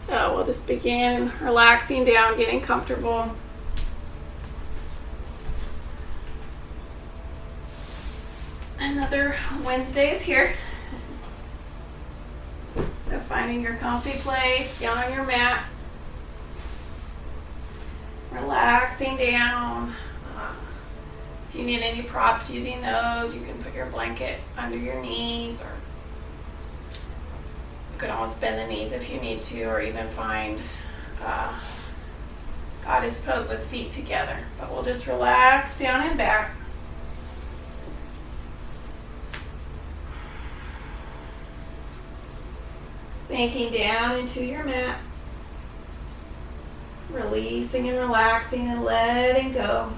So we'll just begin relaxing down, getting comfortable. Another Wednesday is here. So finding your comfy place, down on your mat. Relaxing down. If you need any props, using those, you can put your blanket under your knees, or you can always bend the knees if you need to, or even find goddess pose with feet together. But we'll just relax down and back. Sinking down into your mat. Releasing and relaxing and letting go.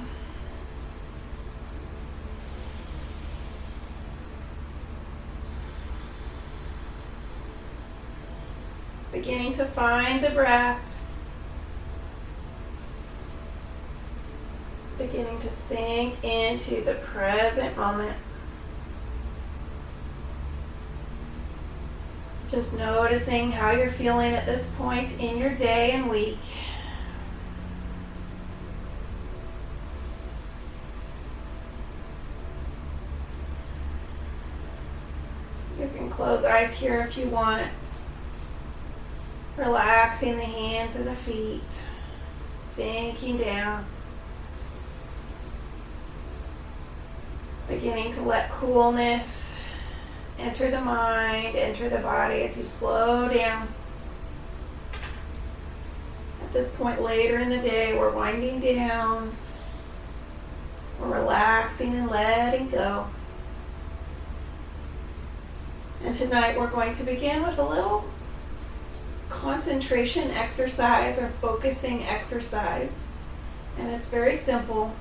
Beginning to find the breath. Beginning to sink into the present moment. Just noticing how you're feeling at this point in your day and week. You can close eyes here if you want. Relaxing the hands and the feet, sinking down. Beginning to let coolness enter the mind, enter the body as you slow down. At this point later in the day, we're winding down. We're relaxing and letting go. And tonight we're going to begin with a little concentration exercise or focusing exercise. And it's very simple.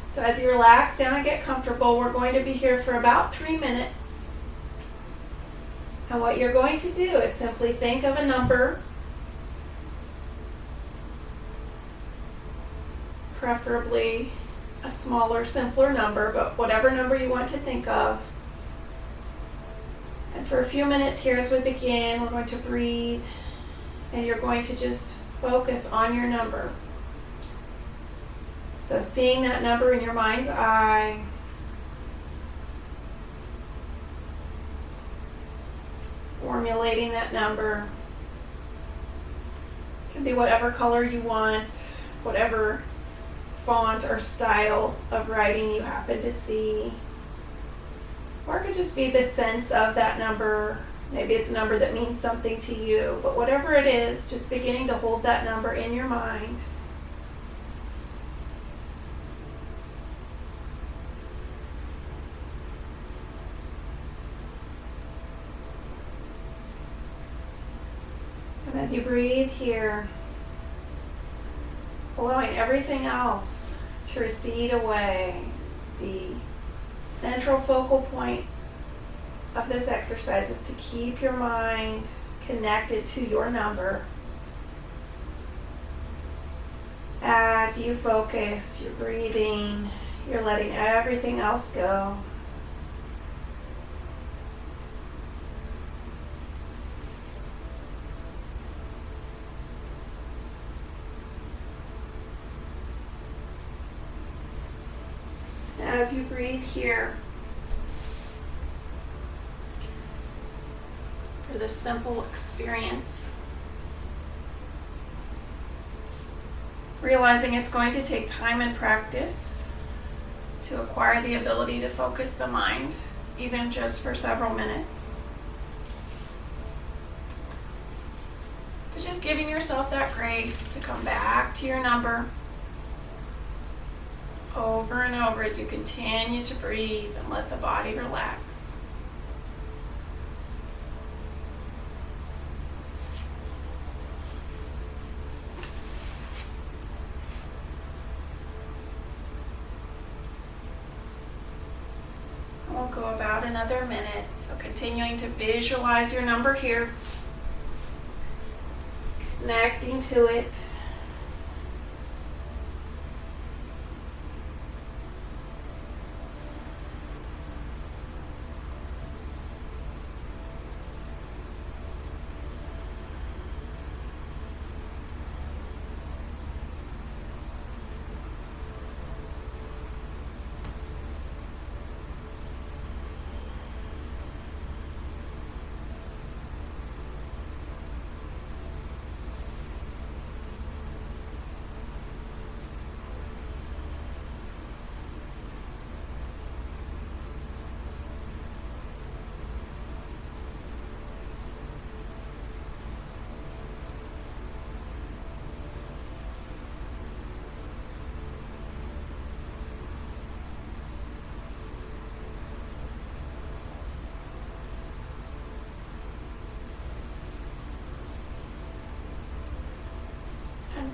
So as you relax down and get comfortable, we're going to be here for about 3 minutes. And what you're going to do is simply think of a number, preferably a smaller, simpler number, but whatever number you want to think of. And for a few minutes here as we begin, we're going to breathe, and you're going to just focus on your number. So seeing that number in your mind's eye, formulating that number. It can be whatever color you want, whatever font or style of writing you happen to see. Or it could just be the sense of that number. Maybe it's a number that means something to you. But whatever it is, just beginning to hold that number in your mind. And as you breathe here, allowing everything else to recede away, the central focal point of this exercise is to keep your mind connected to your number. As you focus, you're breathing, you're letting everything else go. As you breathe here, for this simple experience, realizing it's going to take time and practice to acquire the ability to focus the mind, even just for several minutes. But just giving yourself that grace to come back to your number over and over as you continue to breathe and let the body relax. We'll go about another minute. So continuing to visualize your number here, connecting to it.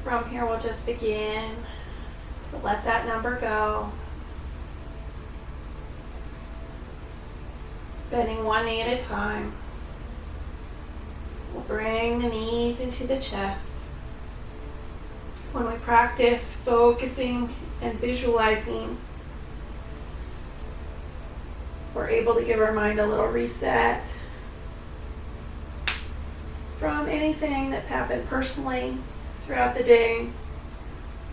From here, we'll just begin to let that number go. Bending one knee at a time. We'll bring the knees into the chest. When we practice focusing and visualizing, we're able to give our mind a little reset from anything that's happened personally throughout the day,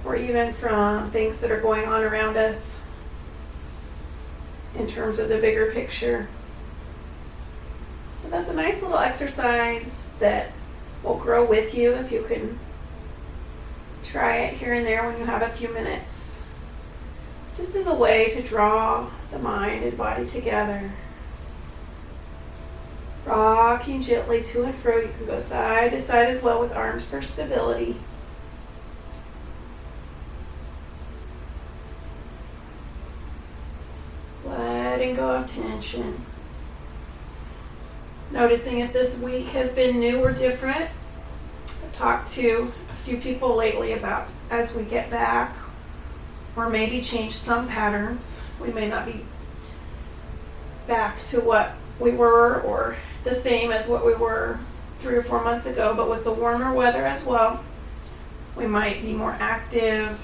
or even from things that are going on around us in terms of the bigger picture. So that's a nice little exercise that will grow with you if you can try it here and there when you have a few minutes. Just as a way to draw the mind and body together. Rocking gently to and fro. You can go side to side as well with arms for stability. Letting go of tension. Noticing if this week has been new or different. I've talked to a few people lately about as we get back, or maybe change some patterns. We may not be back to what we were or the same as what we were 3 or 4 months ago, but with the warmer weather as well, we might be more active.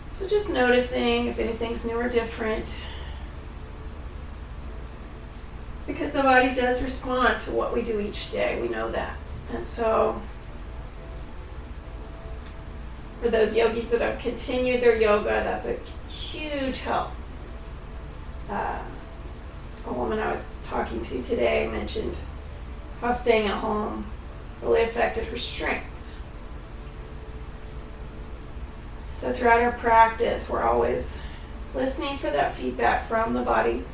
So just noticing if anything's new or different, because the body does respond to what we do each day. We know that. And so for those yogis that have continued their yoga, that's a huge help. A woman I was talking to today mentioned how staying at home really affected her strength. So throughout our practice, we're always listening for that feedback from the body.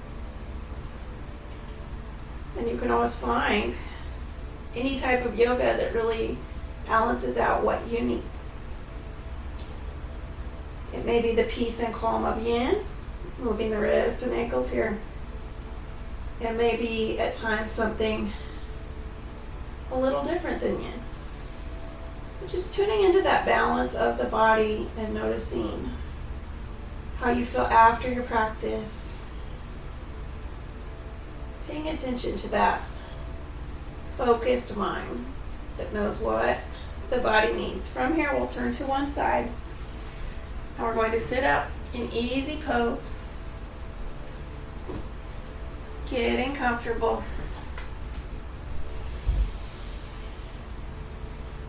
And you can always find any type of yoga that really balances out what you need. It may be the peace and calm of Yin, moving the wrists and ankles here. It may be at times something a little different than Yin. But just tuning into that balance of the body and noticing how you feel after your practice. Paying attention to that focused mind that knows what the body needs. From here, we'll turn to one side. And we're going to sit up in easy pose. Getting comfortable.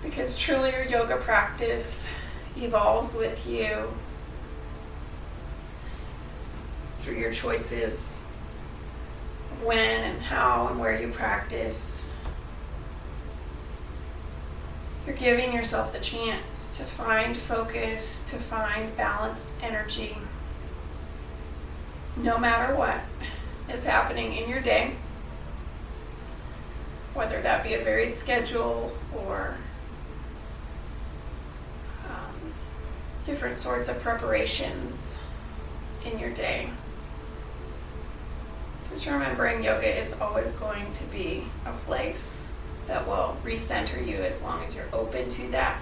Because truly your yoga practice evolves with you through your choices of when and how and where you practice. You're giving yourself the chance to find focus, to find balanced energy, no matter what is happening in your day, whether that be a varied schedule or different sorts of preparations in your day. Just remembering yoga is always going to be a place that will recenter you as long as you're open to that.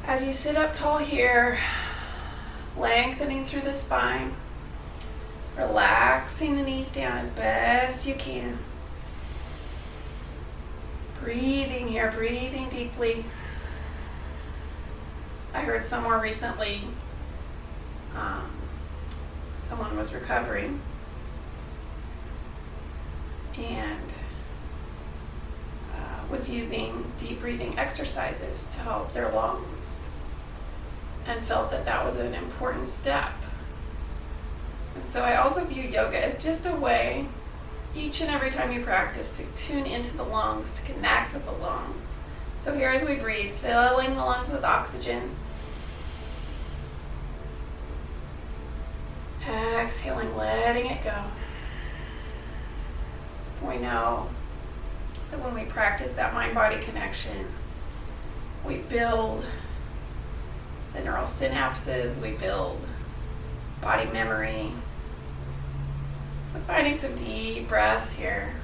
As you sit up tall here, lengthening through the spine, relaxing the knees down as best you can. Breathing here, breathing deeply. I heard somewhere recently, someone was recovering and was using deep breathing exercises to help their lungs and felt that that was an important step. And so I also view yoga as just a way, each and every time you practice, to tune into the lungs, to connect with the lungs. So here as we breathe, filling the lungs with oxygen. Exhaling, letting it go. We know that when we practice that mind-body connection, we build the neural synapses, we build body memory. So finding some deep breaths here.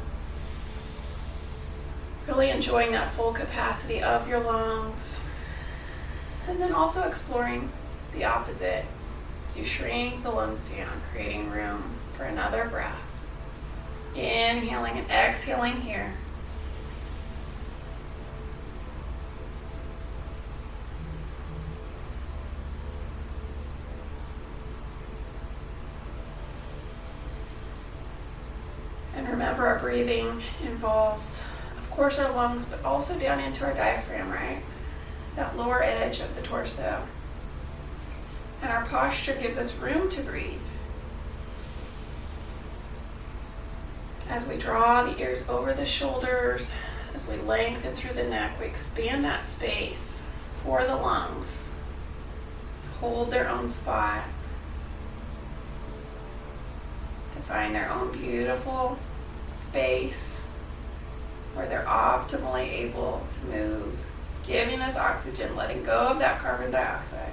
Really enjoying that full capacity of your lungs. And then also exploring the opposite. As you shrink the lungs down, creating room for another breath. Inhaling and exhaling here. And remember, our breathing involves, of course, our lungs, but also down into our diaphragm, right? That lower edge of the torso. And our posture gives us room to breathe. As we draw the ears over the shoulders, as we lengthen through the neck, we expand that space for the lungs to hold their own spot, to find their own beautiful space where they're optimally able to move, giving us oxygen, letting go of that carbon dioxide.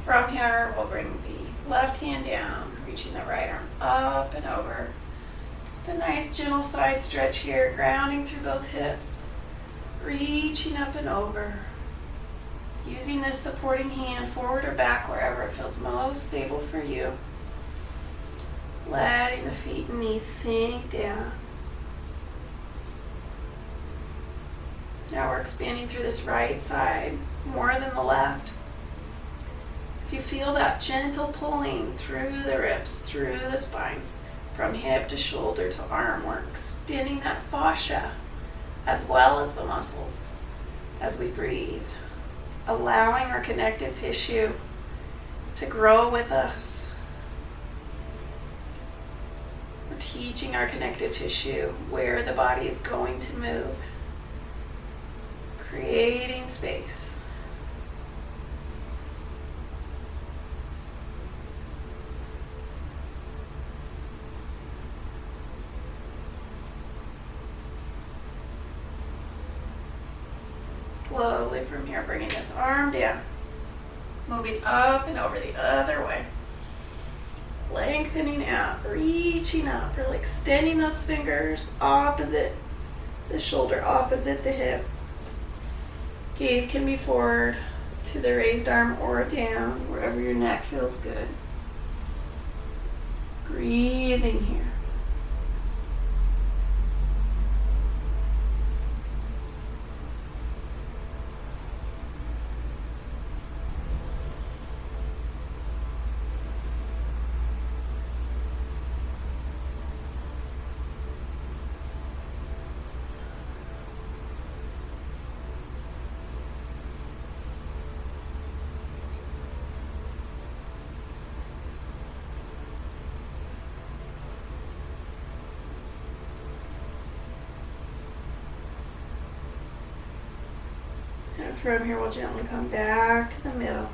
From here, we'll bring the left hand down, reaching the right arm up and over. Just a nice gentle side stretch here, grounding through both hips, reaching up and over. Using this supporting hand forward or back, wherever it feels most stable for you. Letting the feet and knees sink down. Now we're expanding through this right side more than the left. If you feel that gentle pulling through the ribs, through the spine, from hip to shoulder to arm, we're extending that fascia as well as the muscles as we breathe, allowing our connective tissue to grow with us. We're teaching our connective tissue where the body is going to move, creating space. Slowly from here, bringing this arm down, moving up and over the other way, lengthening out, reaching up, really extending those fingers opposite the shoulder, opposite the hip. Gaze can be forward to the raised arm or down, wherever your neck feels good. Breathing here. And from here, we'll gently come back to the middle.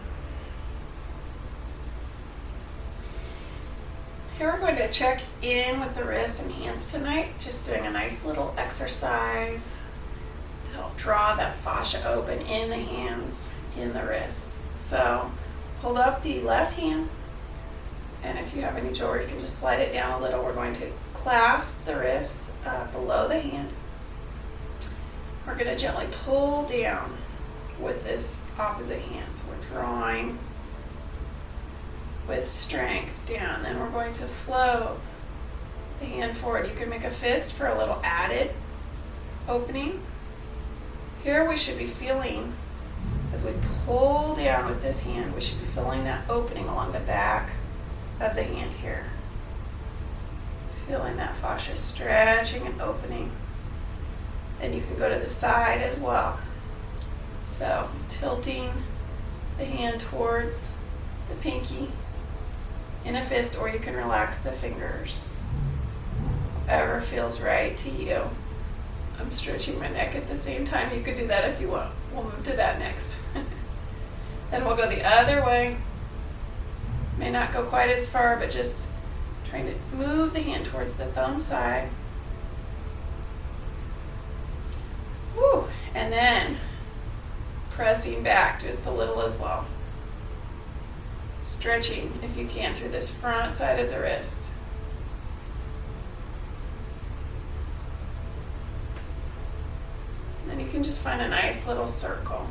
Here we're going to check in with the wrists and hands tonight, just doing a nice little exercise to help draw that fascia open in the hands, in the wrists. So hold up the left hand, and if you have any jewelry, you can just slide it down a little. We're going to clasp the wrist below the hand. We're going to gently pull down with this opposite hand. So we're drawing with strength down. Then we're going to flow the hand forward. You can make a fist for a little added opening. Here we should be feeling, as we pull down with this hand, we should be feeling that opening along the back of the hand here. Feeling that fascia stretching and opening. Then you can go to the side as well. So tilting the hand towards the pinky in a fist, or you can relax the fingers. Whatever feels right to you. I'm stretching my neck at the same time. You could do that if you want. We'll move to that next. Then we'll go the other way. May not go quite as far, but just Trying to move the hand towards the thumb side. Woo. And then pressing back just a little as well. Stretching, if you can, through this front side of the wrist. And then you can just find a nice little circle.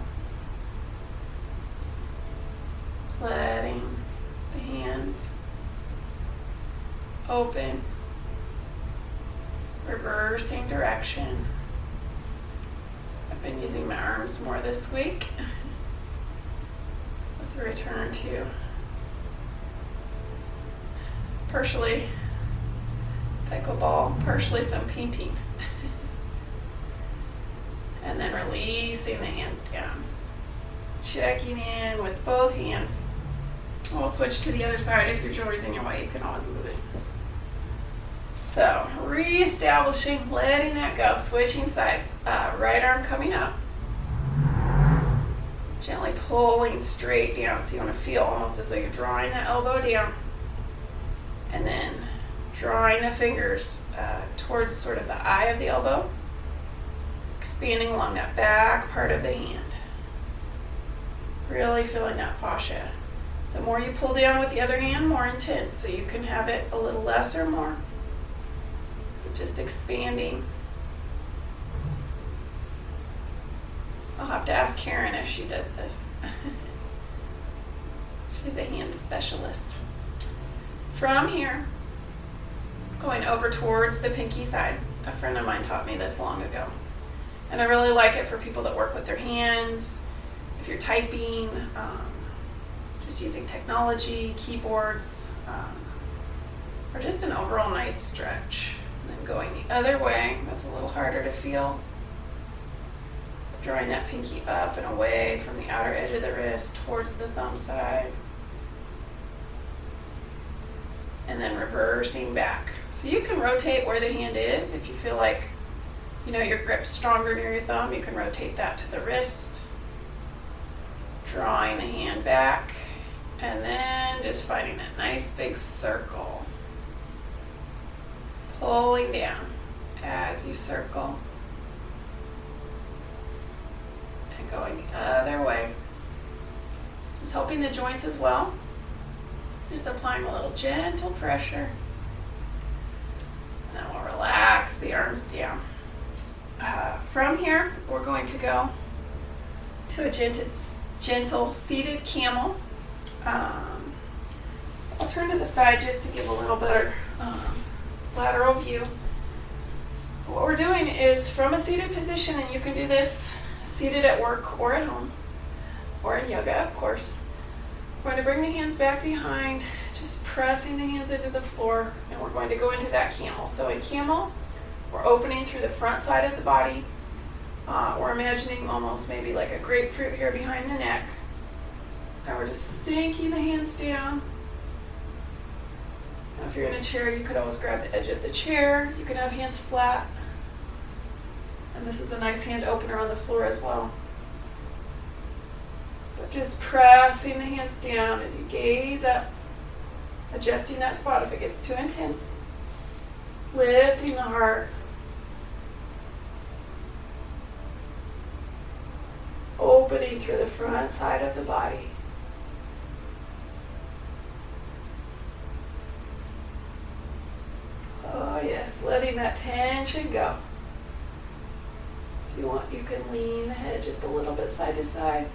Letting the hands open, reversing direction. I've been using my arms more this week with a return to partially pickleball, partially some painting. And then releasing the hands down. Checking in with both hands. We'll switch to the other side. If your jewelry's in your way, you can always move it. So, reestablishing, letting that go, switching sides. Right arm coming up. Gently pulling straight down. So you want to feel almost as though you're drawing the elbow down. And then drawing the fingers towards sort of the eye of the elbow. Expanding along that back part of the hand. Really feeling that fascia. The more you pull down with the other hand, more intense. So you can have it a little less or more. Just expanding. I'll have to ask Karen if she does this. She's a hand specialist. From here, going over towards the pinky side. A friend of mine taught me this long ago. And I really like it for people that work with their hands. If you're typing, just using technology, keyboards, or just an overall nice stretch. And then going the other way, that's a little harder to feel. Drawing that pinky up and away from the outer edge of the wrist towards the thumb side. And then reversing back. So you can rotate where the hand is. If you feel like, your grip's stronger near your thumb, you can rotate that to the wrist. Drawing the hand back. And then just finding that nice big circle. Pulling down as you circle. And going the other way. This is helping the joints as well. Just applying a little gentle pressure. And then we'll relax the arms down. From here, we're going to go to a gentle seated camel. So I'll turn to the side just to give a little better lateral view. What we're doing is from a seated position, and you can do this seated at work or at home, or in yoga, of course. We're going to bring the hands back behind, just pressing the hands into the floor, and we're going to go into that camel. So in camel, we're opening through the front side of the body. We're imagining almost maybe like a grapefruit here behind the neck. And we're just sinking the hands down. Now if you're in a chair, you could always grab the edge of the chair. You can have hands flat. And this is a nice hand opener on the floor as well. But just pressing the hands down as you gaze up. Adjusting that spot if it gets too intense. Lifting the heart. Opening through the front side of the body. Oh yes, letting that tension go. If you want, you can lean the head just a little bit side to side.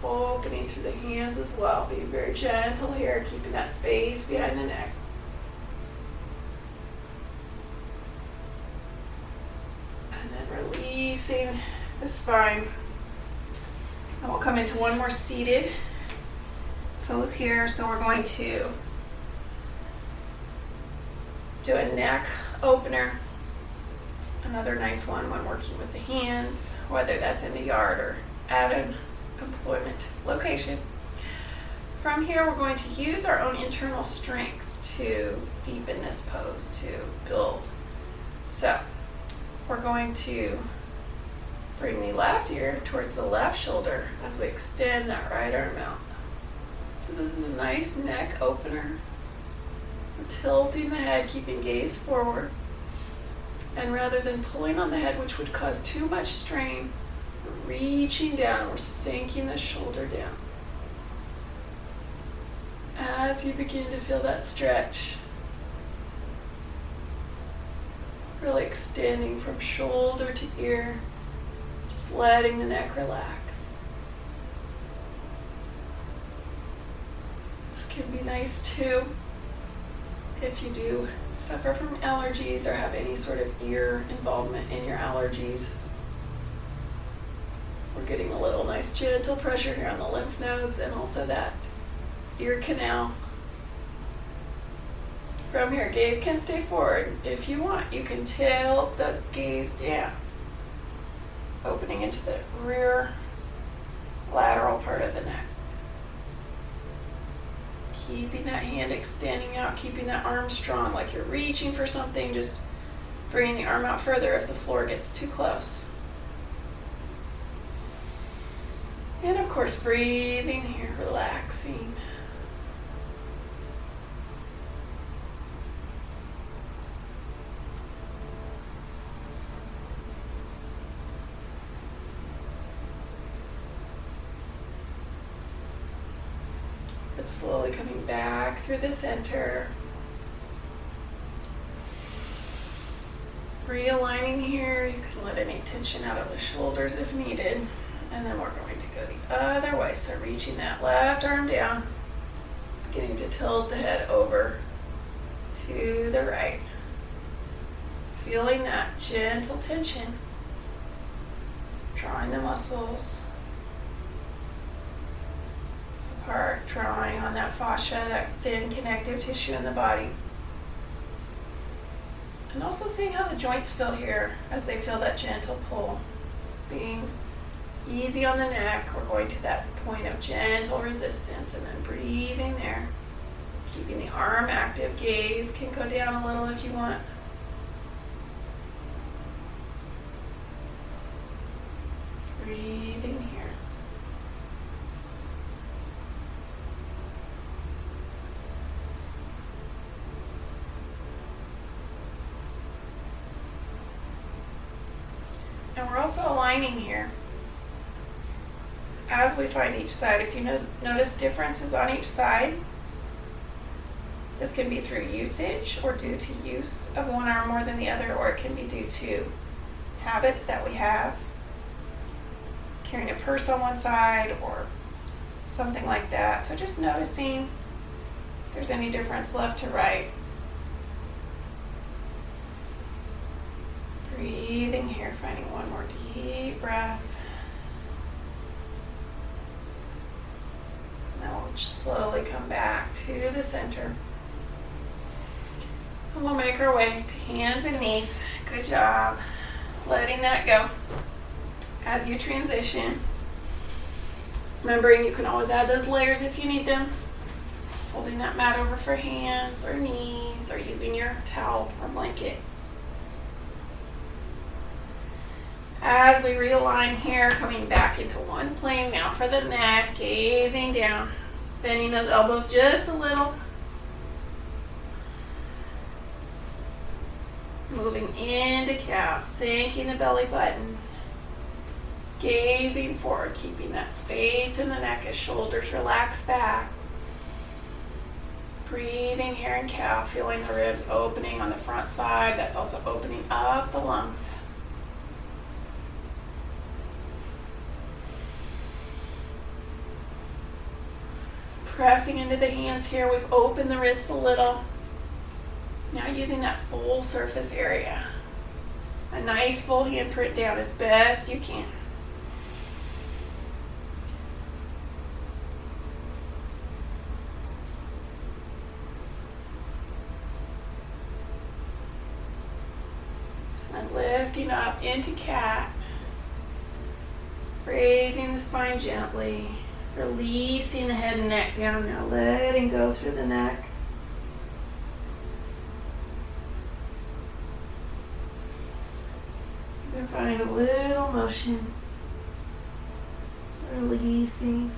Opening through the hands as well. Being very gentle here, keeping that space behind the neck. And then releasing the spine. And we'll come into one more seated pose here. So we're going to do a neck opener. Another nice one when working with the hands, whether that's in the yard or at an employment location. From here, we're going to use our own internal strength to deepen this pose, to build. So we're going to bring the left ear towards the left shoulder as we extend that right arm out. So this is a nice neck opener. We're tilting the head, keeping gaze forward. And rather than pulling on the head, which would cause too much strain, we're reaching down, we're sinking the shoulder down. As you begin to feel that stretch, really extending from shoulder to ear, just letting the neck relax. This can be nice too if you do suffer from allergies or have any sort of ear involvement in your allergies. We're getting a little nice gentle pressure here on the lymph nodes and also that ear canal. From here, gaze can stay forward. If you want, you can tilt the gaze down, opening into the rear lateral part of the neck. Keeping that hand extending out, keeping that arm strong, like you're reaching for something, just bringing the arm out further if the floor gets too close. And of course, breathing here, relaxing. It's slowly coming back through the center. Realigning here, you can let any tension out of the shoulders if needed. And then we're going to go the other way. So reaching that left arm down, beginning to tilt the head over to the right. Feeling that gentle tension, drawing the muscles apart, drawing on that fascia, that thin connective tissue in the body. And also seeing how the joints feel here as they feel that gentle pull. Being easy on the neck, we're going to that point of gentle resistance and then breathing there. Keeping the arm active, gaze can go down a little if you want. Breathing here. And we're also aligning here. As we find each side, if you notice differences on each side, this can be through usage or due to use of one arm more than the other, or it can be due to habits that we have, carrying a purse on one side or something like that. So just noticing if there's any difference left to right. Breathing here, finding one more deep breath. Now we'll just slowly come back to the center. And we'll make our way to hands and knees. Good job. Letting that go. As you transition, remembering you can always add those layers if you need them. Folding that mat over for hands or knees or using your towel or blanket. As we realign here, coming back into one plane now for the neck, gazing down, bending those elbows just a little. Moving into cow, sinking the belly button. Gazing forward, keeping that space in the neck as shoulders relax back. Breathing here in cow, feeling the ribs opening on the front side. That's also opening up the lungs. Pressing into the hands here, we've opened the wrists a little. Now using that full surface area. A nice full handprint down as best you can. And lifting up into cat. Raising the spine gently. Releasing the head and neck down now. Letting go through the neck. You can find a little motion. Releasing.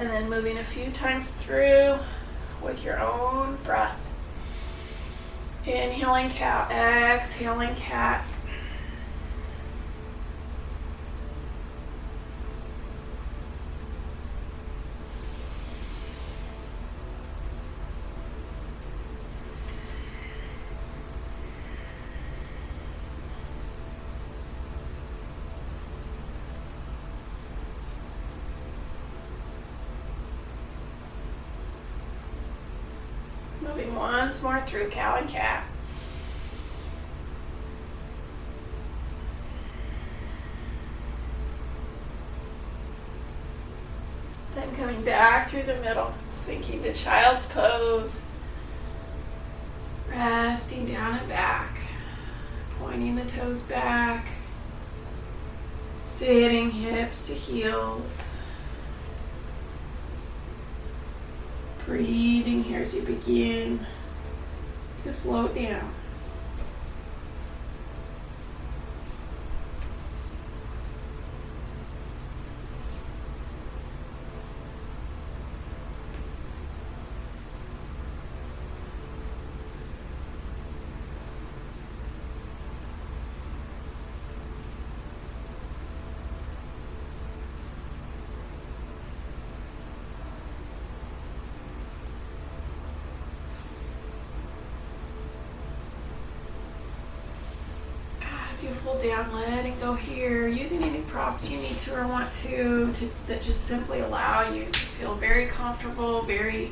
And then moving a few times through with your own breath. Inhaling cow, exhaling cat. Moving once more through cow and cat. Then coming back through the middle, sinking to child's pose. Resting down and back. Pointing the toes back. Sitting hips to heels. Breathing here as you begin to float down. As you hold down, letting go here, using any props you need to or want to that just simply allow you to feel very comfortable, very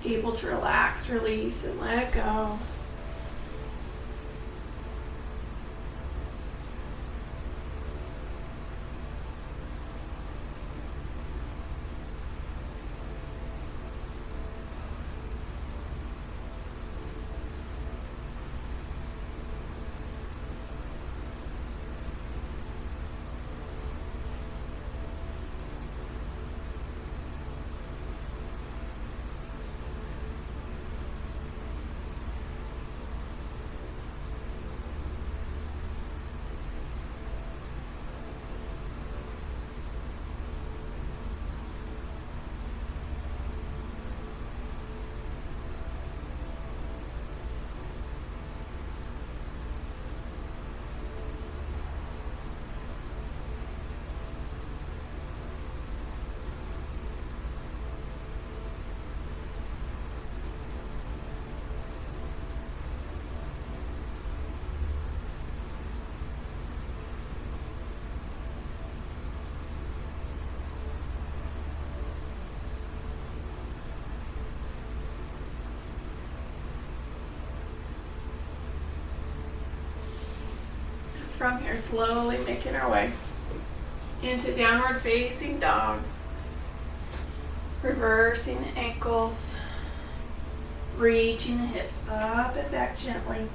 able to relax, release, and let go. From here, slowly making our way into downward facing dog. Reversing the ankles, reaching the hips up and back gently.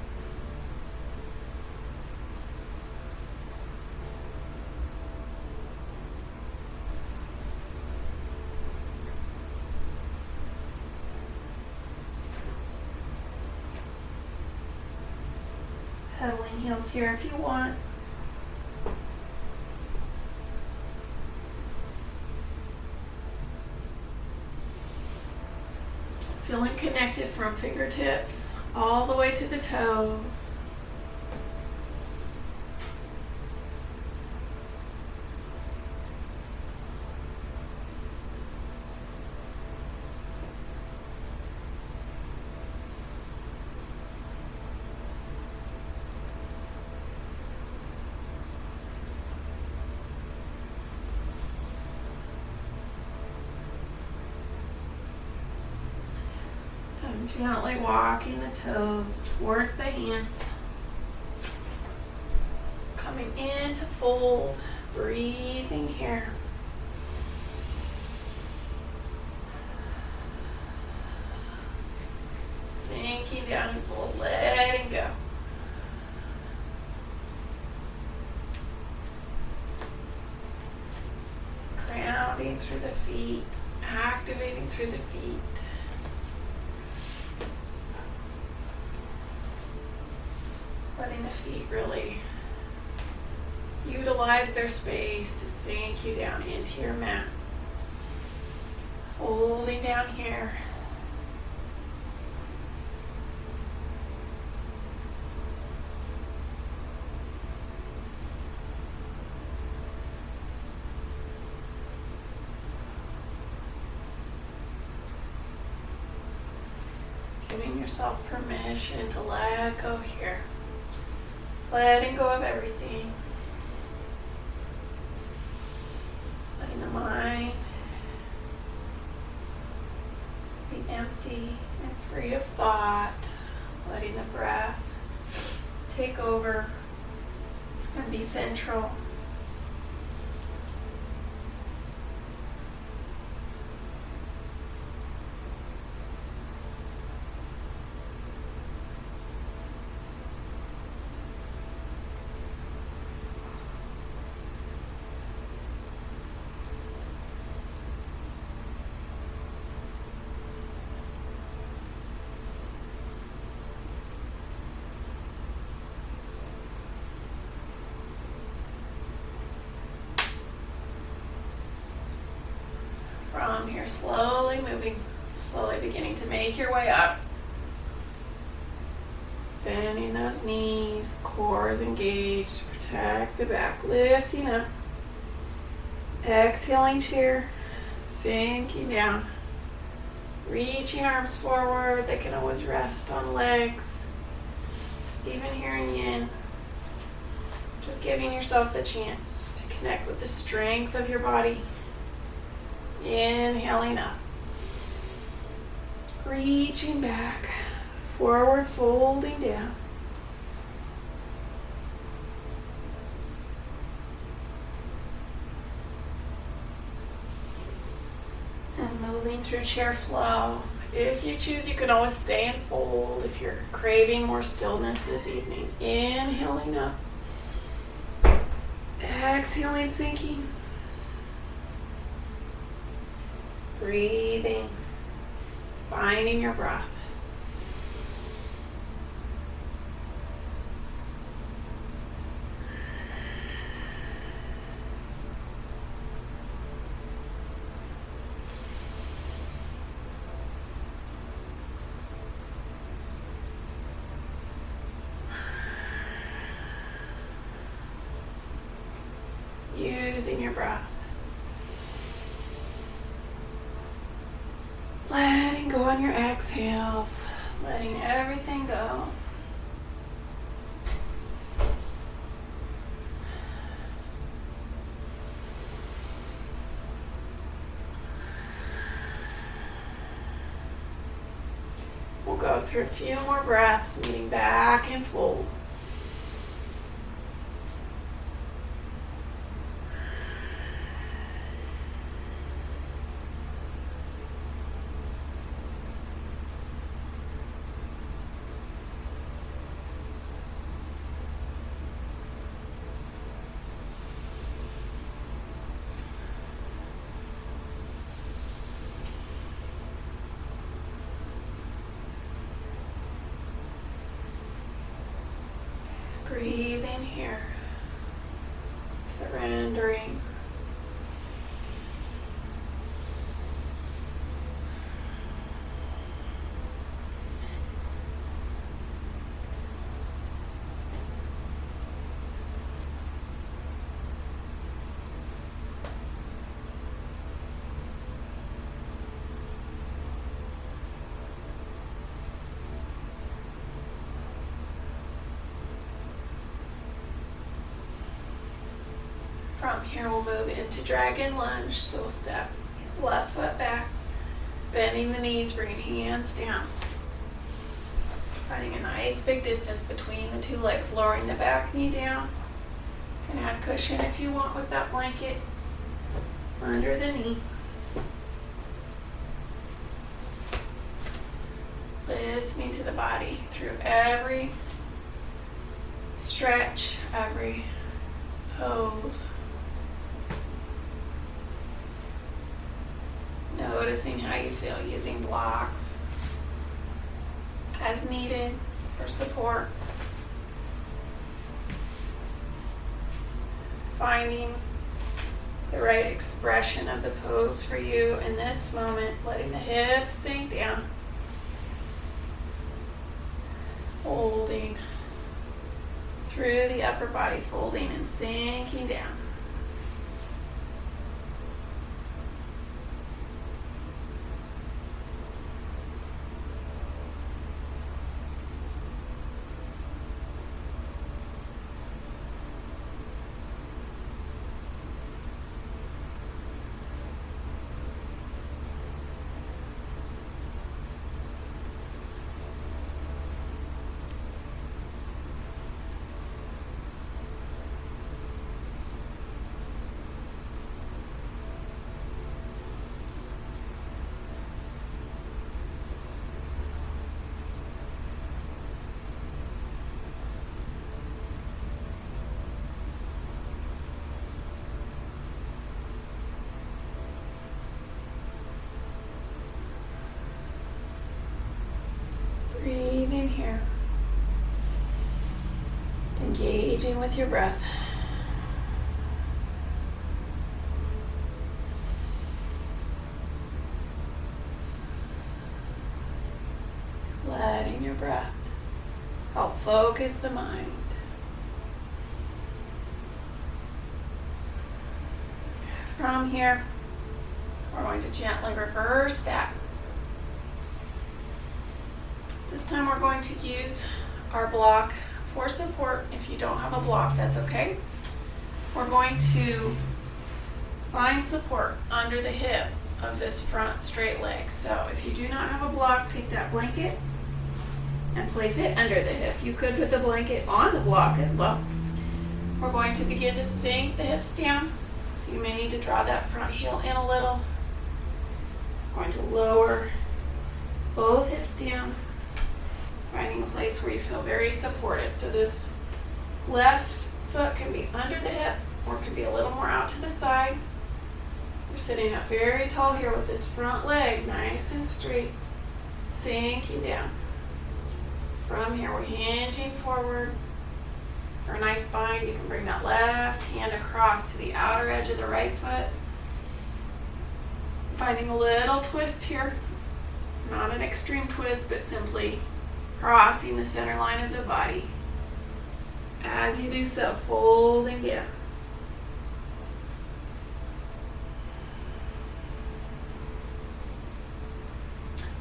Pedaling heels here if you want. Feeling connected from fingertips all the way to the toes. Gently walking the toes towards the hands. Coming into fold, breathing here. Sinking down and fold, letting go. Grounding through the feet, activating through the feet. Letting the feet really utilize their space to sink you down into your mat. Holding down here. Giving yourself permission to let go here. Letting go of everything. Letting the mind be empty and free of thought. Letting the breath take over and be central. From here, slowly moving, slowly beginning to make your way up. Bending those knees, core is engaged, protect the back, lifting up. Exhaling chair, sinking down. Reaching arms forward, they can always rest on legs. Even here in Yin, just giving yourself the chance to connect with the strength of your body. Inhaling up, reaching back, forward folding down. And moving through chair flow. If you choose, you can always stay and fold if you're craving more stillness this evening. Inhaling up, exhaling, sinking. Breathing, finding your breath. Using your breath. Letting go on your exhales, letting everything go. We'll go through a few more breaths, meeting back and fold. Breathe in here, surrendering. From here, we'll move into dragon lunge. So we'll step left foot back, bending the knees, bringing hands down. Finding a nice big distance between the two legs, lowering the back knee down. You can add cushion if you want with that blanket under the knee. Listening to the body through every stretch, every pose. Noticing how you feel, using blocks as needed for support. Finding the right expression of the pose for you in this moment, letting the hips sink down. Holding through the upper body, folding and sinking down. Breathe in here. Engaging with your breath. Letting your breath help focus the mind. From here, we're going to gently reverse back. This time we're going to use our block for support. If you don't have a block, that's okay. We're going to find support under the hip of this front straight leg. So if you do not have a block, take that blanket and place it under the hip. You could put the blanket on the block as well. We're going to begin to sink the hips down. So you may need to draw that front heel in a little. Going to lower both hips down. Finding a place where you feel very supported. So this left foot can be under the hip or can be a little more out to the side. We're sitting up very tall here with this front leg nice and straight, sinking down. From here, we're hinging forward. For a nice bind, you can bring that left hand across to the outer edge of the right foot. Finding a little twist here. Not an extreme twist, but simply crossing the center line of the body. As you do so, folding down.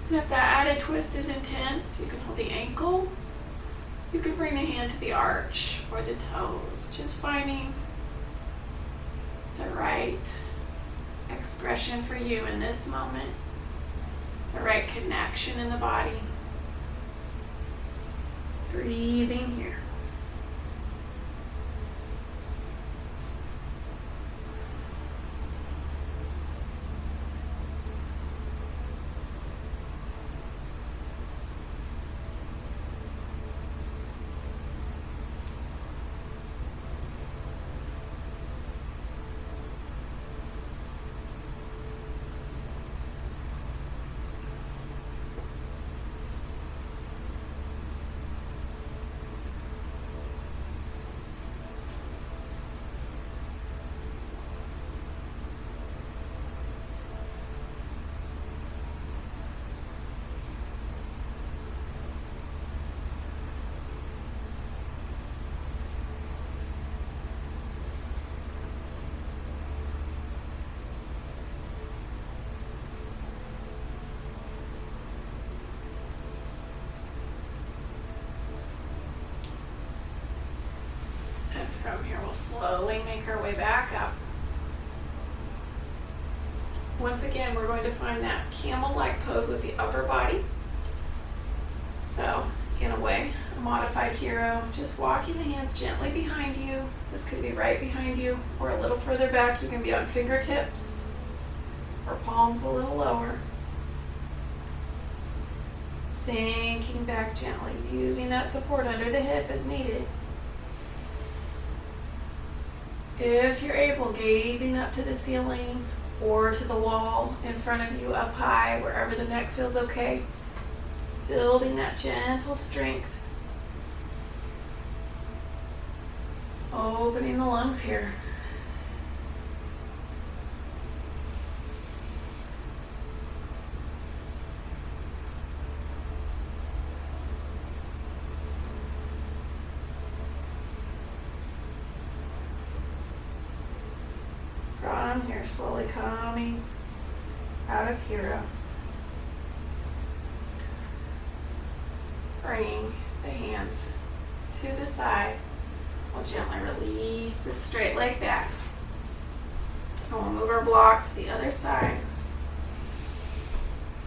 And if that added twist is intense, you can hold the ankle. You can bring the hand to the arch or the toes. Just finding the right expression for you in this moment. The right connection in the body. Breathing here. From here, we'll slowly make our way back up. Once again, we're going to find that camel-like pose with the upper body. So, in a way, a modified hero, just walking the hands gently behind you. This could be right behind you or a little further back. You can be on fingertips or palms a little lower. Sinking back gently, using that support under the hip as needed. If you're able, gazing up to the ceiling or to the wall in front of you up high, wherever the neck feels okay. Building that gentle strength. Opening the lungs here. down. You're slowly coming out of hero. Bringing the hands to the side. We'll gently release the straight leg back. And we'll move our block to the other side.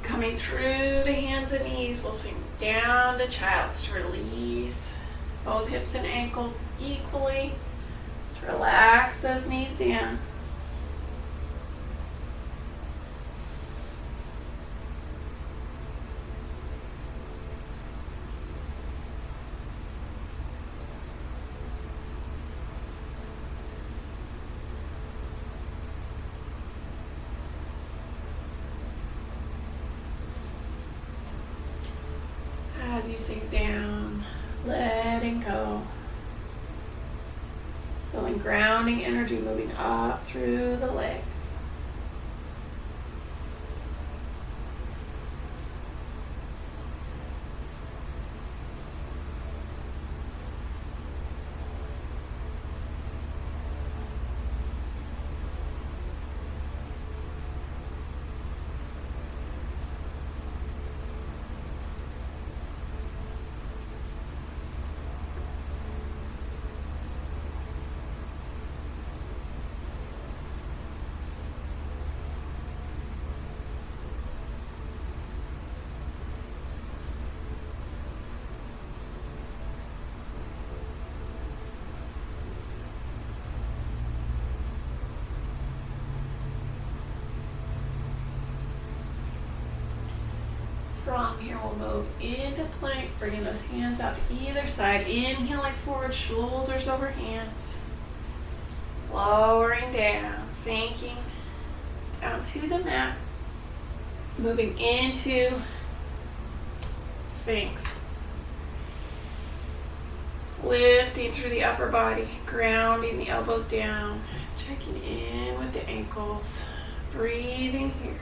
Coming through to hands and knees, we'll sink down to child's to release both hips and ankles equally. To relax those knees down. As you sink down, letting go. Feeling grounding energy moving up through the legs. From here, we'll move into plank, bringing those hands out to either side. Inhaling forward, shoulders over hands. Lowering down, sinking down to the mat. Moving into Sphinx. Lifting through the upper body, grounding the elbows down. Checking in with the ankles. Breathing here.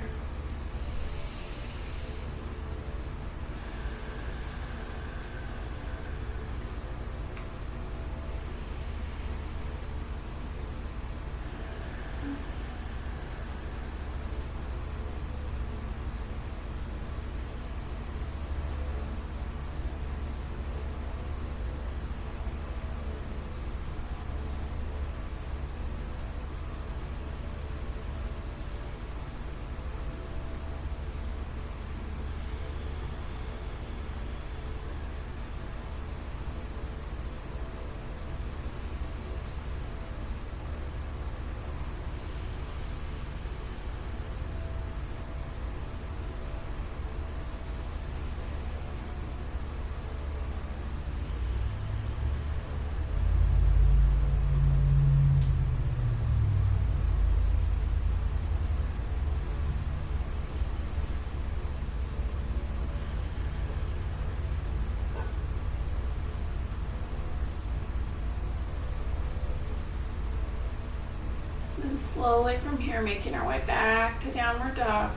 And slowly from here, making our way back to downward dog.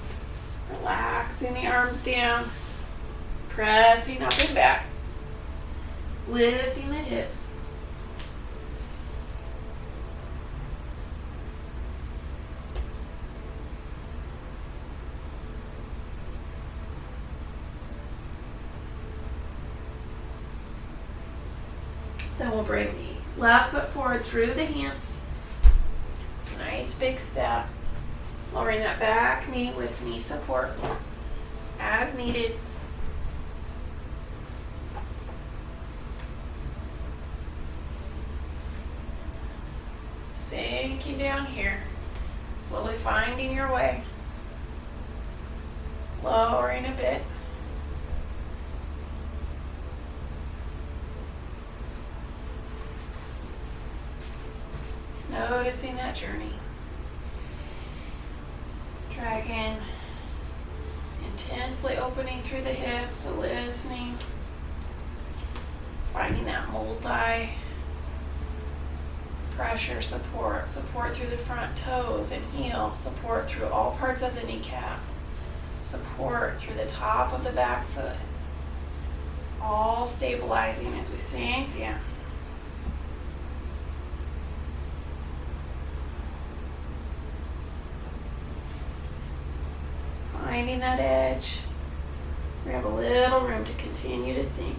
Relaxing the arms down. Pressing up and back. Lifting the hips. Then we'll bring the left foot forward through the hands. Nice big step. Lowering that back knee with knee support as needed. Sinking down here. Slowly finding your way. Lowering a bit. Noticing that journey. Dragon. Intensely opening through the hips, so listening. Finding that multi pressure support. Support through the front toes and heel. Support through all parts of the kneecap. Support through the top of the back foot. All stabilizing as we sink down. finding that edge. We have a little room to continue to sink.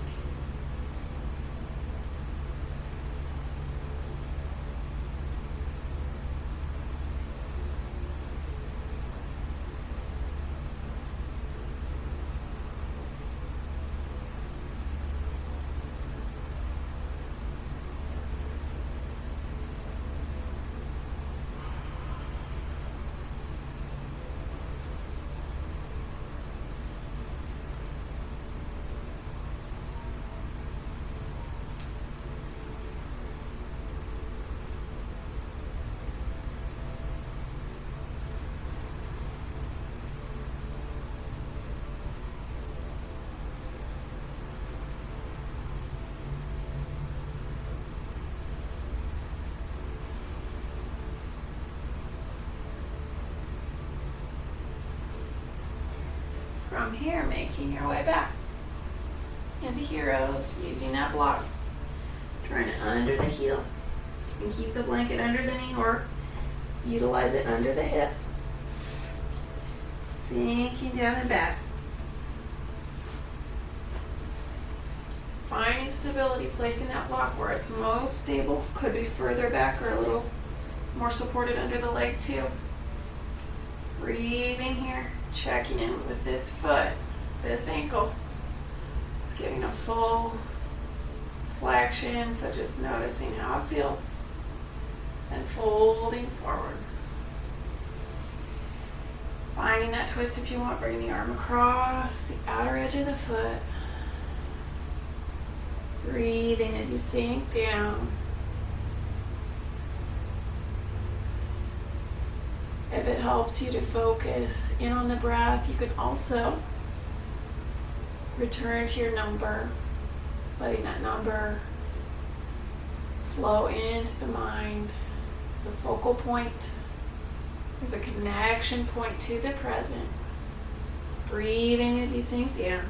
From here, making your way back into heroes, using that block, trying it under the heel. You can keep the blanket under the knee or utilize it under the hip. Sinking down and back. Finding stability, placing that block where it's most stable. Could be further back or a little more supported under the leg too. Breathing here. Checking in with this foot, this ankle. It's getting a full flexion, so just noticing how it feels. And folding forward. Finding that twist if you want, bring the arm across the outer edge of the foot. Breathing as you sink down. If it helps you to focus in on the breath, you can also return to your number, letting that number flow into the mind. It's a focal point, it's a connection point to the present. Breathing as you sink down.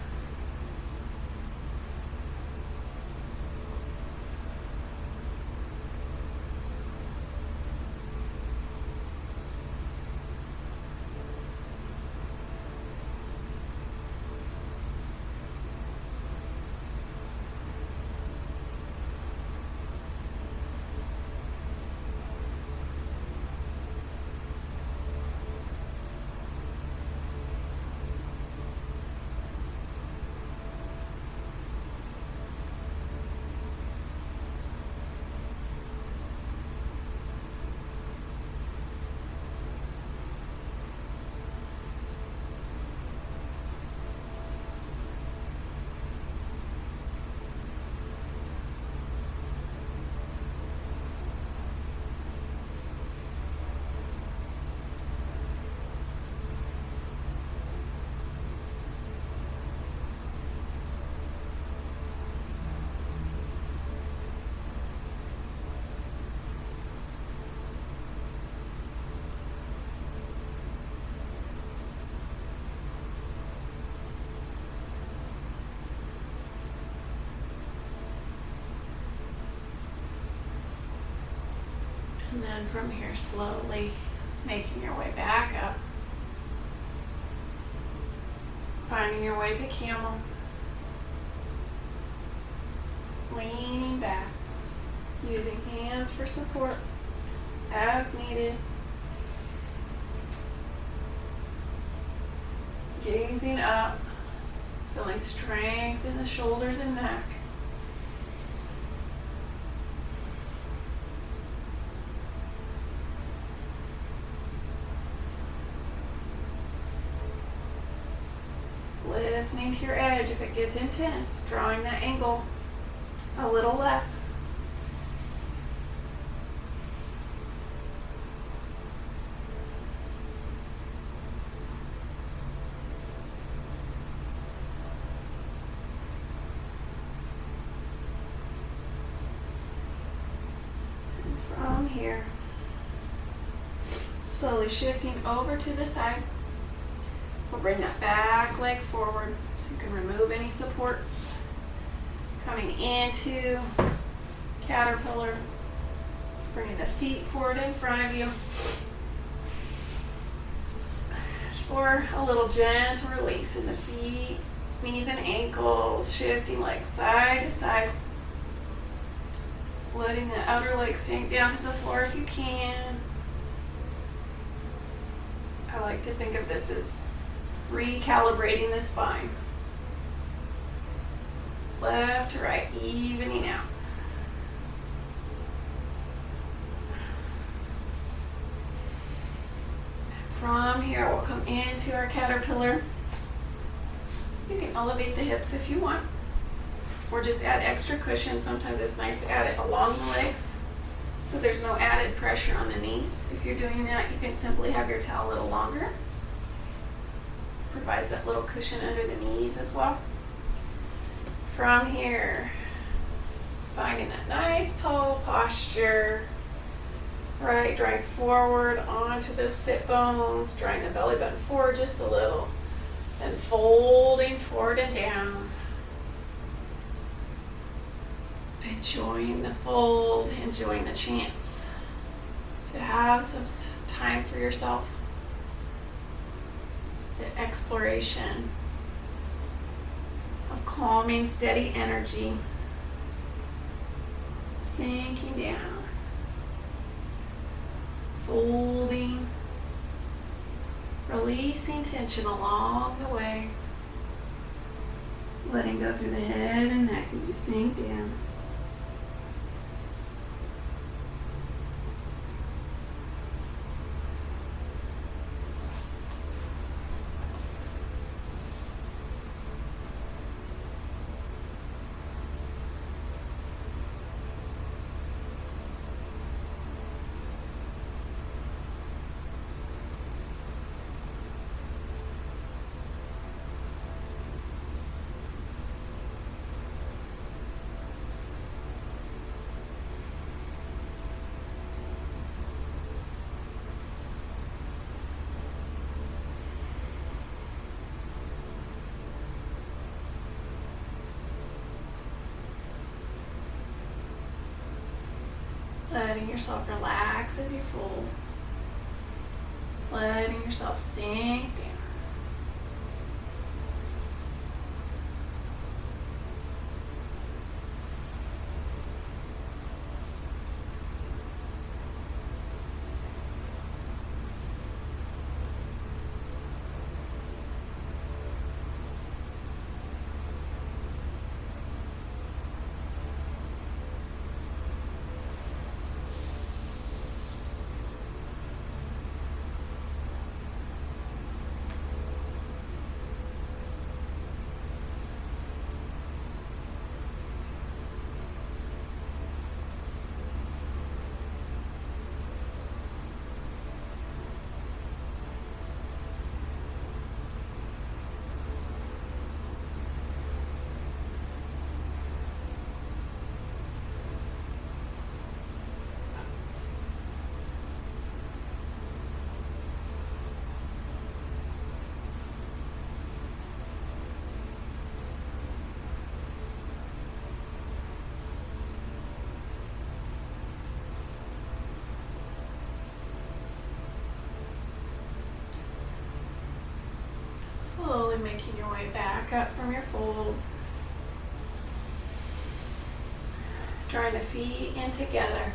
And then from here, slowly making your way back up. Finding your way to camel. Leaning back. Using hands for support as needed. Gazing up. Feeling strength in the shoulders and neck. Listening to your edge. If it gets intense, drawing that angle a little less. And from here, slowly shifting over to the side. We'll bring that back leg forward so you can remove any supports. Coming into caterpillar. Bringing the feet forward in front of you. for a little gentle release in the feet, knees and ankles, shifting legs side to side. Letting the outer leg sink down to the floor if you can. I like to think of this as recalibrating the spine. Left to right, evening out. From here, we'll come into our caterpillar. You can elevate the hips if you want, or just add extra cushion. Sometimes it's nice to add it along the legs, so there's no added pressure on the knees. If you're doing that, you can simply have your towel a little longer. Provides that little cushion under the knees as well. From here, finding that nice tall posture. Right, drawing forward onto the sit bones, drawing the belly button forward just a little, and folding forward and down. Enjoying the fold, enjoying the chance to have some time for yourself. The exploration of calming, steady energy, sinking down. Folding, releasing tension along the way, letting go through the head and neck as you sink down. Letting yourself relax as you fold. Letting yourself sink down. Slowly making your way back up from your fold. Drawing the feet in together.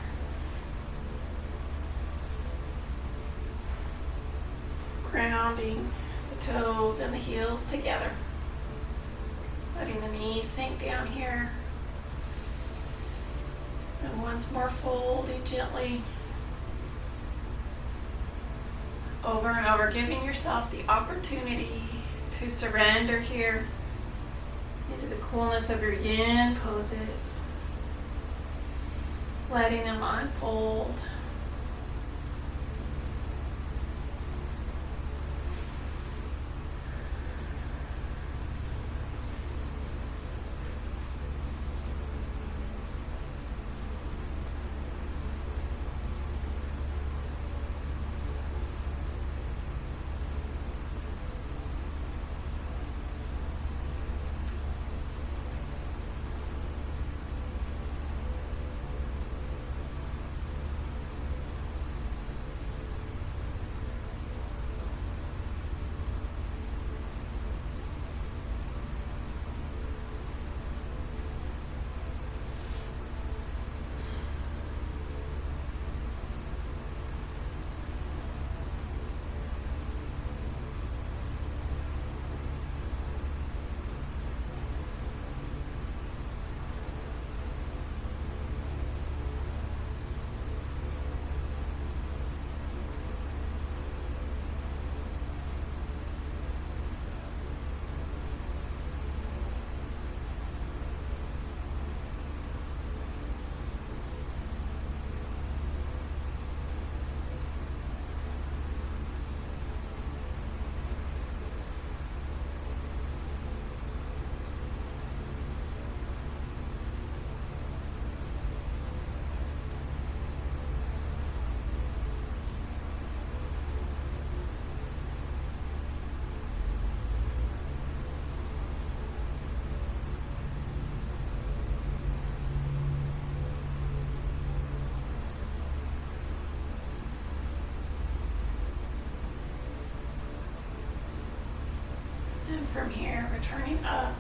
Grounding the toes and the heels together. Letting the knees sink down here. And once more folding gently. Over and over, giving yourself the opportunity to surrender here into the coolness of your yin poses, letting them unfold. And from here, returning up.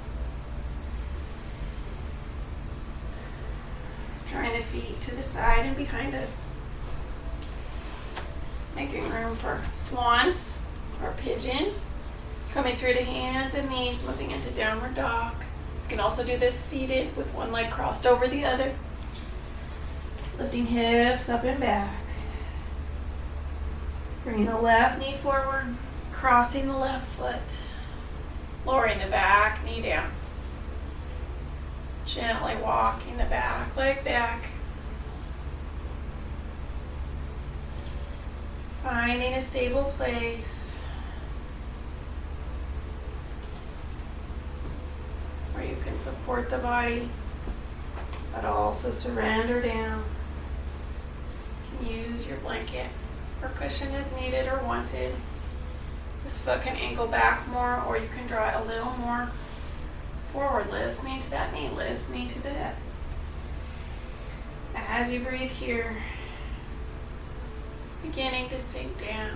Drawing the feet to the side and behind us. Making room for swan or pigeon. Coming through to hands and knees, moving into downward dog. You can also do this seated with one leg crossed over the other. Lifting hips up and back. Bringing the left knee forward, crossing the left foot. Lowering the back knee down. Gently walking the back leg back. Finding a stable place where you can support the body, but also surrender down. You can use your blanket or cushion as needed or wanted. This foot can angle back more, or you can draw it a little more forward, listening to that knee, listening to the hip. As you breathe here, beginning to sink down,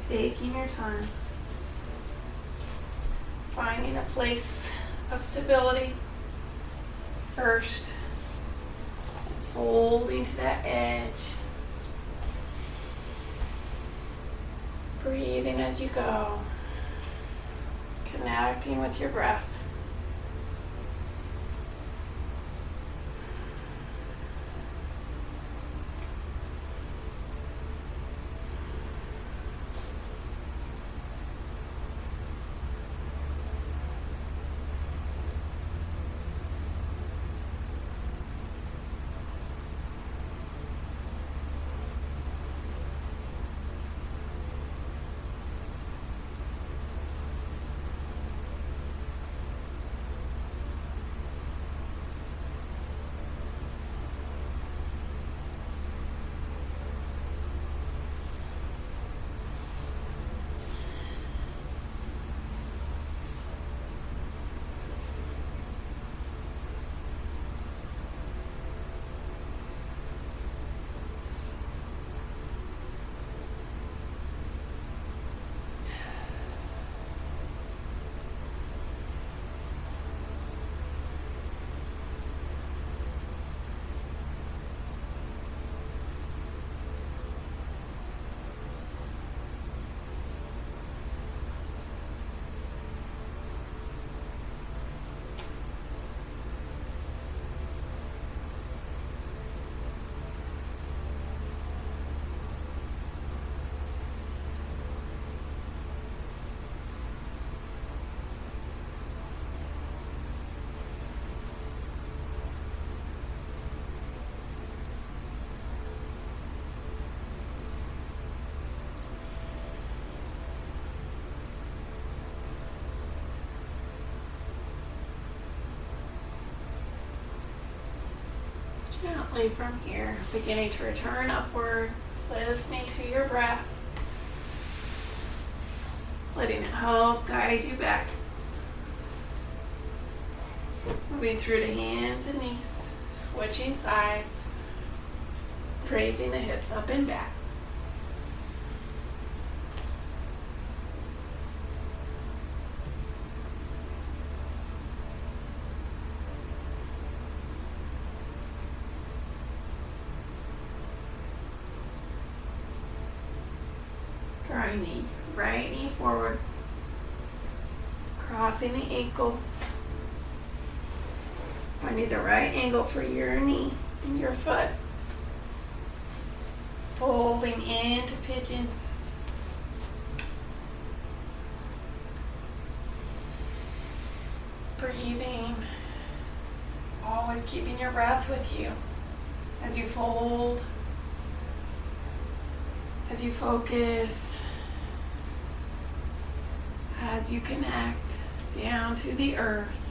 taking your time, finding a place of stability first, folding to that edge, breathing as you go, connecting with your breath. Gently from here, beginning to return upward, listening to your breath, letting it help guide you back. Moving through to hands and knees, switching sides, raising the hips up and back. Drawing the right knee forward, crossing the ankle, finding the right angle for your knee and your foot, folding into pigeon, breathing, always keeping your breath with you as you fold, as you focus, as you connect down to the earth.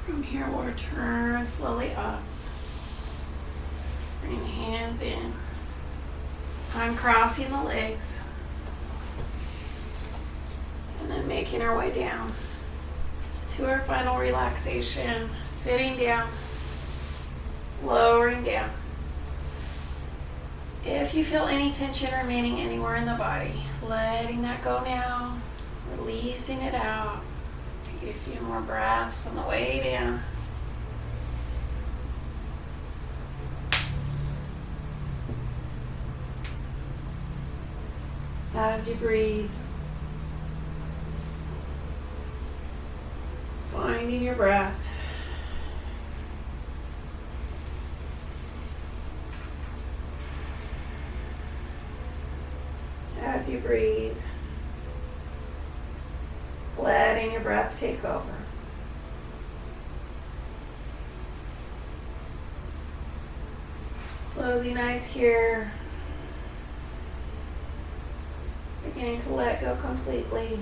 From here, we'll return slowly up. Bring the hands in. I'm crossing the legs. And then making our way down to our final relaxation. Sitting down. Lowering down. If you feel any tension remaining anywhere in the body, letting that go now. Releasing it out. Take a few more breaths on the way down. As you breathe, finding your breath. As you breathe, letting your breath take over. Closing eyes here. Beginning to let go completely.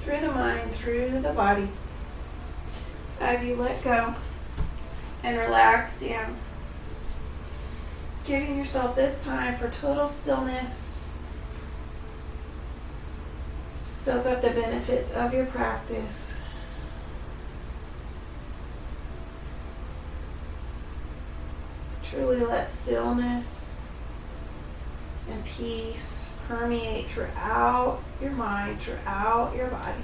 Through the mind, through the body. As you let go and relax down. Giving yourself this time for total stillness. Soak up the benefits of your practice. Truly let stillness and peace permeate throughout your mind, throughout your body.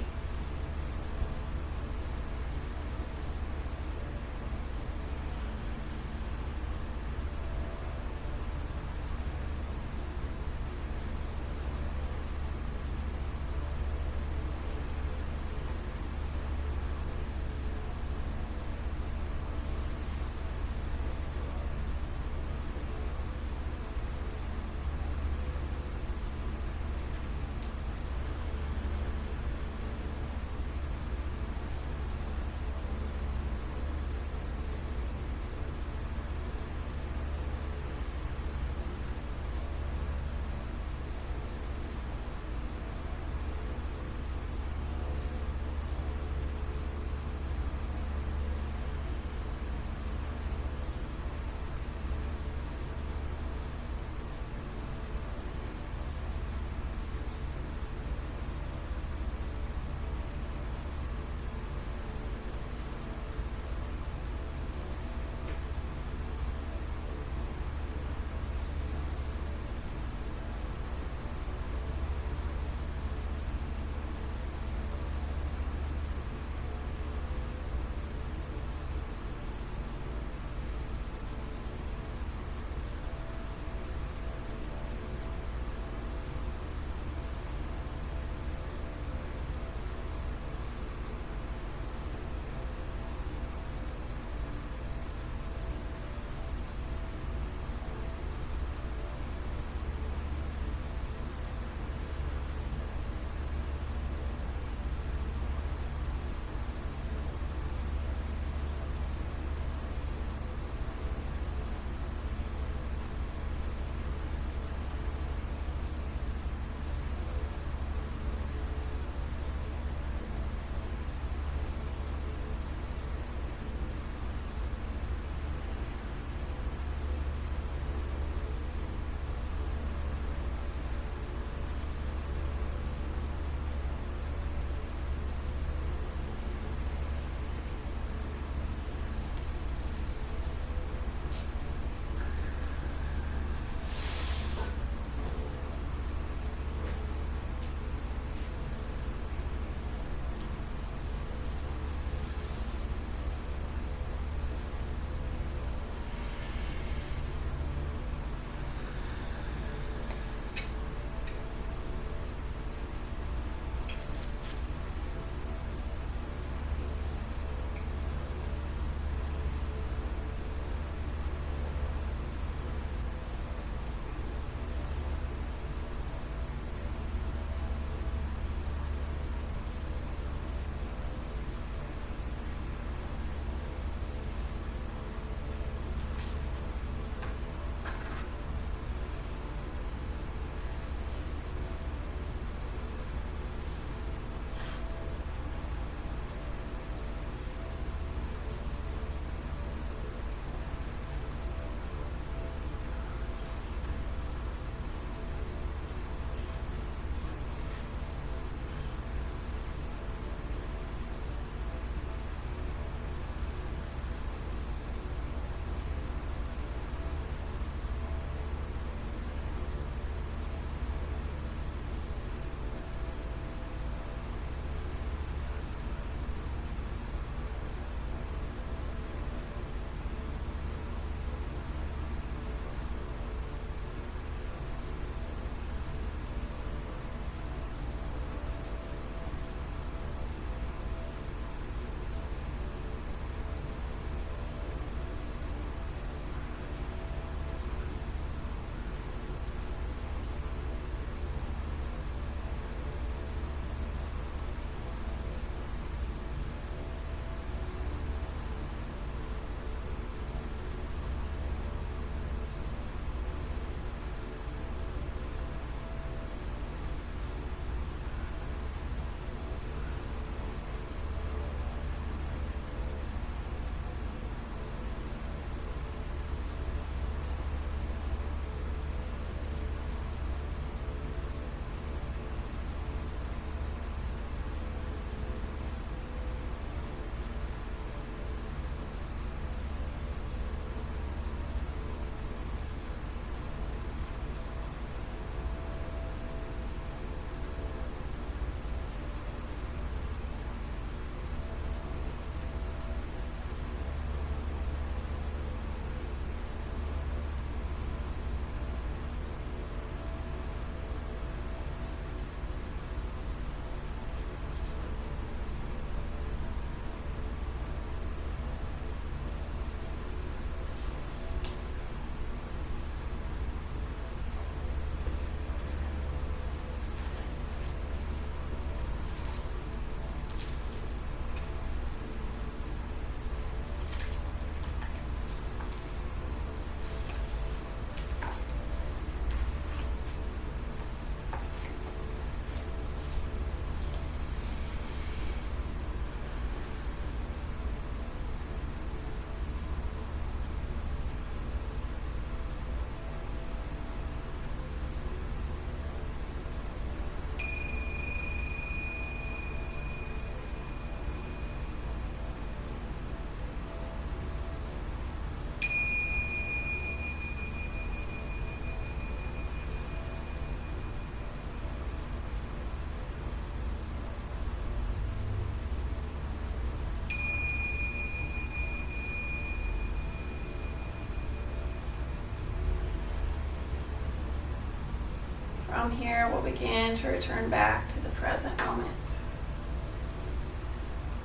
From here, we'll begin to return back to the present moment,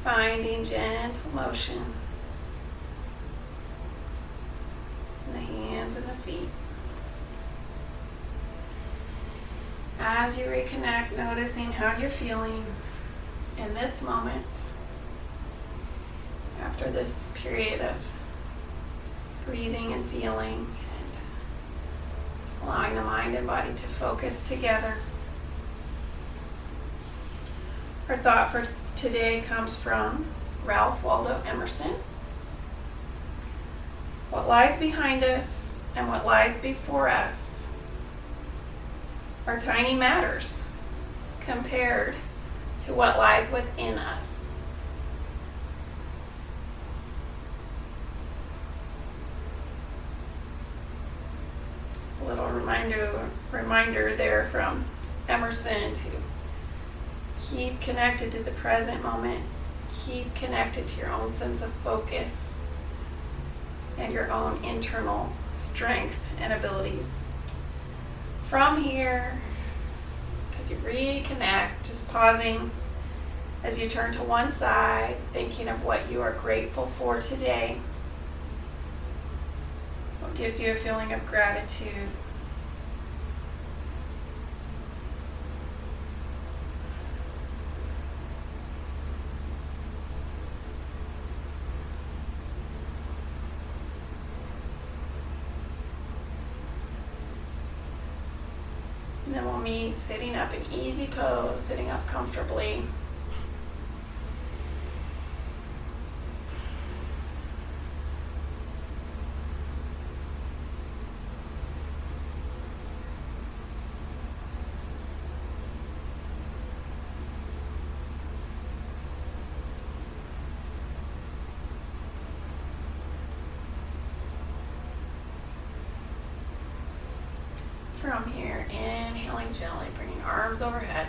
finding gentle motion in the hands and the feet. As you reconnect, noticing how you're feeling in this moment after this period of breathing and feeling and allowing the mind and body to focus together. Our thought for today comes from Ralph Waldo Emerson. What lies behind us and what lies before us are tiny matters compared to what lies within us. A little reminder there from Emerson to keep connected to the present moment, keep connected to your own sense of focus and your own internal strength and abilities. From here, as you reconnect, just pausing as you turn to one side, thinking of what you are grateful for today, what gives you a feeling of gratitude. And then we'll meet sitting up in easy pose, sitting up comfortably. From here, inhaling gently, bringing arms overhead.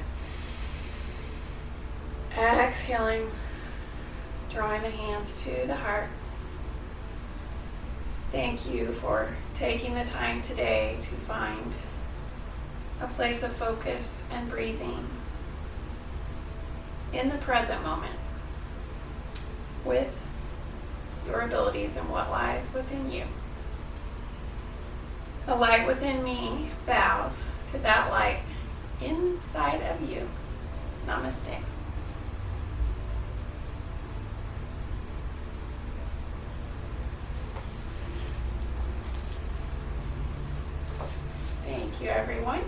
Exhaling, drawing the hands to the heart. Thank you for taking the time today to find a place of focus and breathing in the present moment with your abilities and what lies within you. The light within me bows to that light inside of you. Namaste. Thank you, everyone.